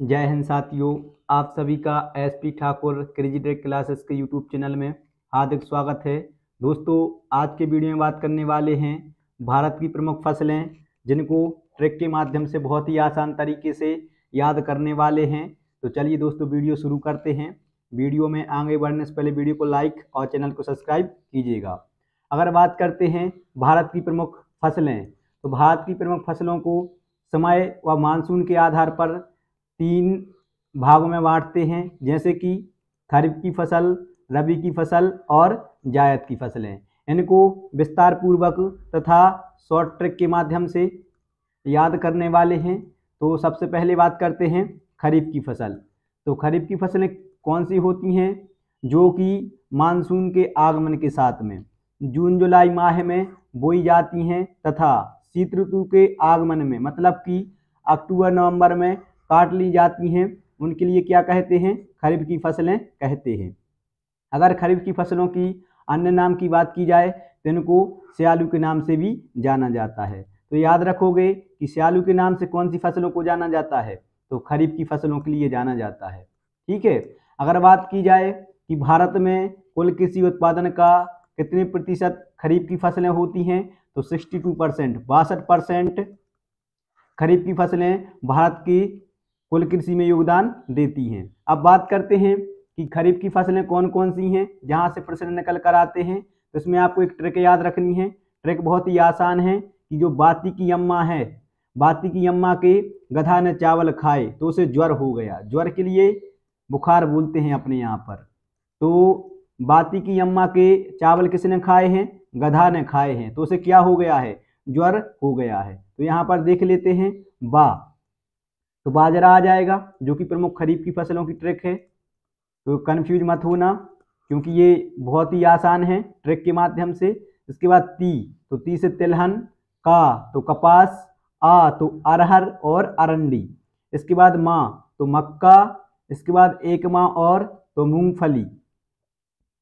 जय हिंद साथियों। आप सभी का एसपी ठाकुर क्रेडिट क्लासेस के यूट्यूब चैनल में हार्दिक स्वागत है। दोस्तों, आज के वीडियो में बात करने वाले हैं भारत की प्रमुख फसलें, जिनको ट्रिक के माध्यम से बहुत ही आसान तरीके से याद करने वाले हैं। तो चलिए दोस्तों, वीडियो शुरू करते हैं। वीडियो में आगे बढ़ने से पहले वीडियो को लाइक और चैनल को सब्सक्राइब कीजिएगा। अगर बात करते हैं भारत की प्रमुख फसलें, तो भारत की प्रमुख फसलों को समय व मानसून के आधार पर 3 भागों में बांटते हैं, जैसे कि खरीफ की फसल, रबी की फसल और जायद की फसलें। इनको विस्तार पूर्वक तथा शॉर्ट ट्रिक के माध्यम से याद करने वाले हैं। तो सबसे पहले बात करते हैं खरीफ की फसल। तो खरीफ की फसलें कौन सी होती हैं? जो कि मानसून के आगमन के साथ में जून जुलाई माह में बोई जाती हैं तथा शीत ऋतु के आगमन में, मतलब कि अक्टूबर नवंबर में काट ली जाती हैं। उनके लिए क्या कहते हैं? खरीफ की फसलें कहते हैं। अगर खरीफ की फसलों की अन्य नाम की बात की जाए तो इनको स्यालू के नाम से भी जाना जाता है। तो याद रखोगे कि स्यालू के नाम से कौन सी फसलों को जाना जाता है? तो खरीफ की फसलों के लिए जाना जाता है। ठीक है। अगर बात की जाए कि भारत में कुल कृषि उत्पादन का कितने प्रतिशत खरीफ की फसलें होती हैं, तो 62%, 62% खरीफ की फसलें भारत की कुल कृषि में योगदान देती हैं। अब बात करते हैं कि खरीफ की फसलें कौन कौन सी हैं, जहां से प्रश्न निकल कर आते हैं। तो इसमें आपको एक ट्रिक याद रखनी है। ट्रिक बहुत ही आसान है कि जो बाती की अम्मा है, बाती की अम्मा के गधा ने चावल खाए तो उसे ज्वर हो गया। ज्वर के लिए बुखार बोलते हैं अपने यहाँ पर। तो बाती की अम्मा के चावल किसने खाए हैं? गधा ने खाए हैं, तो उसे क्या हो गया है? ज्वर हो गया है। तो यहाँ पर देख लेते हैं बा, तो बाजरा आ जाएगा, जो कि प्रमुख खरीफ की फसलों की ट्रिक है। तो कंफ्यूज मत होना, क्योंकि ये बहुत ही आसान है ट्रिक के माध्यम से। इसके बाद ती, तो ती से तिलहन, का तो कपास, आ तो अरहर और अरंडी। इसके बाद माँ तो मक्का, इसके बाद एक माँ और तो मूंगफली,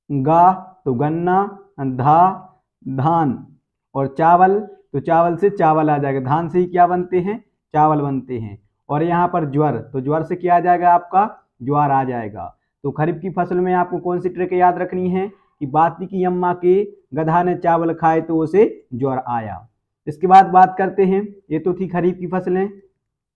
गा तो गन्ना, धा धान और चावल, तो चावल से चावल आ जाएगा। धान से ही क्या बनते हैं? चावल बनते हैं। और यहाँ पर ज्वर, तो ज्वर से क्या आ जाएगा? आपका ज्वार आ जाएगा। तो खरीफ की फसल में आपको कौन सी ट्रिक याद रखनी है कि बाती की अम्मा के गधा ने चावल खाए तो उसे ज्वर आया। इसके बाद बात करते हैं, ये तो थी खरीफ की फसलें।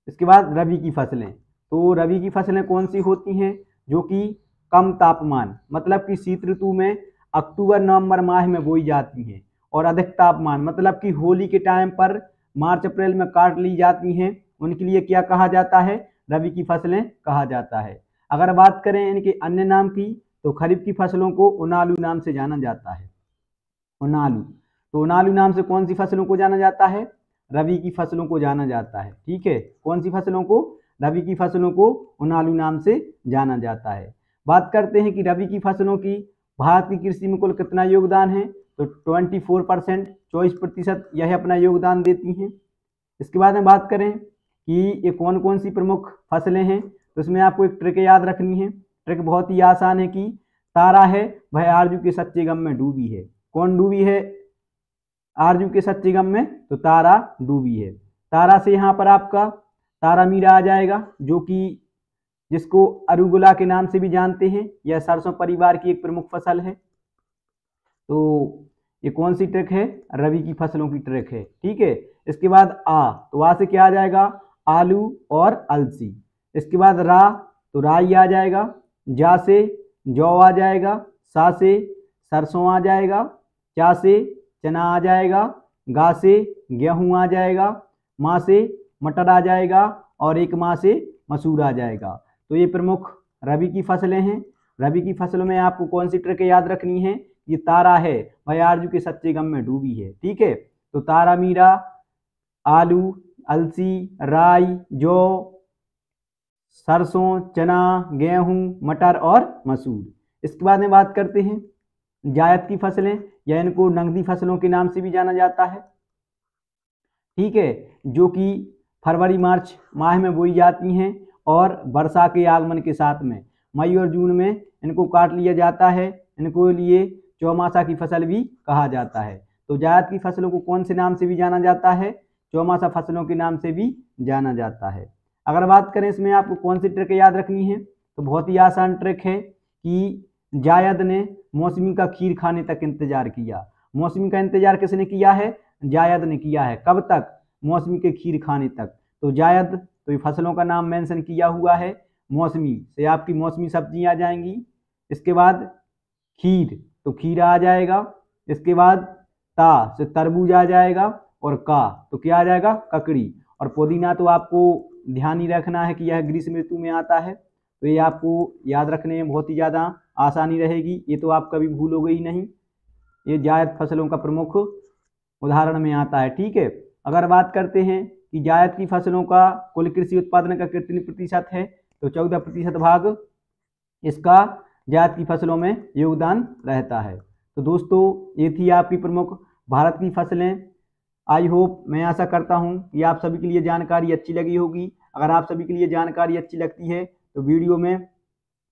इसके बाद रबी की फसलें। तो रबी की फसलें कौन सी होती हैं? जो कि कम तापमान, मतलब कि शीत ऋतु में अक्टूबर नवंबर माह में बोई जाती हैं, और अधिक तापमान, मतलब कि होली के टाइम पर मार्च अप्रैल में काट ली जाती हैं। उनके लिए क्या कहा जाता है? रबी की फसलें कहा जाता है। अगर बात करें इनके अन्य नाम की, तो खरीफ की फसलों को उनालू नाम से जाना जाता है। उनालू, तो उनालू नाम से कौन सी फसलों को जाना जाता है? रबी की फसलों को जाना जाता है। ठीक है, कौन सी फसलों को? रबी की फसलों को उनालू नाम से जाना जाता है। बात करते हैं कि रबी की फसलों की भारत की कृषि में कुल कितना योगदान है? तो 24%, 24% यह अपना योगदान देती हैं। इसके बाद में बात करें कि ये कौन कौन सी प्रमुख फसलें हैं, तो इसमें आपको एक ट्रिक याद रखनी है। ट्रिक बहुत ही आसान है कि तारा है वह आरजू के सच्चे गम में डूबी है। कौन डूबी है आरजू के सच्चे गम में? तो तारा डूबी है। तारा से यहाँ पर आपका तारा मीरा आ जाएगा, जो कि जिसको अरुगुला के नाम से भी जानते हैं। यह सरसों परिवार की एक प्रमुख फसल है। तो ये कौन सी ट्रिक है? रबी की फसलों की ट्रिक है। ठीक है। इसके बाद आ, तो आ से क्या आ जाएगा? आलू और अलसी। इसके बाद रा, तो राई आ जाएगा। जा से जौ आ जाएगा। सा से सरसों आ जाएगा। चा से चना आ जाएगा। गा से गेहूं आ जाएगा। माँ से मटर आ जाएगा। और एक माँ से मसूर आ जाएगा। तो ये प्रमुख रबी की फसलें हैं। रबी की फसलों में आपको कौन सी ट्रिक याद रखनी है? ये तारा है वह आरजू के सच्चे गम में डूबी है। ठीक है। तो तारा मीरा, आलू, अलसी, राई, जौ, सरसों, चना, गेहूं, मटर और मसूर। इसके बाद में बात करते हैं जायद की फसलें, या इनको नगदी फसलों के नाम से भी जाना जाता है। ठीक है, जो कि फरवरी मार्च माह में बोई जाती हैं और वर्षा के आगमन के साथ में मई और जून में इनको काट लिया जाता है। इनको लिए चौमासा की फसल भी कहा जाता है। तो जायद की फसलों को कौन से नाम से भी जाना जाता है? चौमासा फसलों के नाम से भी जाना जाता है। अगर बात करें इसमें आपको कौन सी ट्रिक याद रखनी है, तो बहुत ही आसान ट्रिक है कि जायद ने मौसमी का खीर खाने तक इंतजार किया। मौसमी का इंतजार किसने किया है? जायद ने किया है। कब तक? मौसमी के खीर खाने तक। तो जायद, तो ये फसलों का नाम मेंशन किया हुआ है। मौसमी से आपकी मौसमी सब्जियां आ जाएंगी। इसके बाद खीर, तो खीरा आ जाएगा। इसके बाद ता से तरबूज आ जाएगा, और का तो क्या आ जाएगा? ककड़ी। और पुदीना तो आपको ध्यान ही रखना है कि यह ग्रीष्म ऋतु में आता है, तो ये आपको याद रखने में बहुत ही ज़्यादा आसानी रहेगी। ये तो आप कभी भूलोगे ही नहीं। ये जायद फसलों का प्रमुख उदाहरण में आता है। ठीक है, अगर बात करते हैं कि जायद की फसलों का कुल कृषि उत्पादन का कितने प्रतिशत है, तो 14% भाग इसका जायद की फसलों में योगदान रहता है। तो दोस्तों, ये थी आपकी प्रमुख भारत की फसलें। आई होप, मैं आशा करता हूँ कि आप सभी के लिए जानकारी अच्छी लगी होगी। अगर आप सभी के लिए जानकारी अच्छी लगती है तो वीडियो में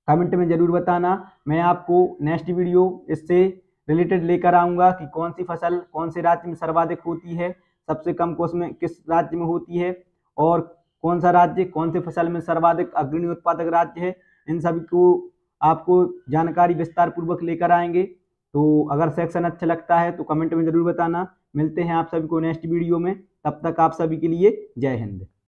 कमेंट में ज़रूर बताना। मैं आपको नेक्स्ट वीडियो इससे रिलेटेड लेकर आऊँगा कि कौन सी फसल कौन से राज्य में सर्वाधिक होती है, सबसे कम किस राज्य में होती है, और कौन सा राज्य कौन से फसल में सर्वाधिक अग्रणी उत्पादक राज्य है। इन सभी को आपको जानकारी विस्तार पूर्वक लेकर आएंगे। तो अगर सेक्शन अच्छा लगता है तो कमेंट में ज़रूर बताना। मिलते हैं आप सभी को नेक्स्ट वीडियो में। तब तक आप सभी के लिए जय हिंद।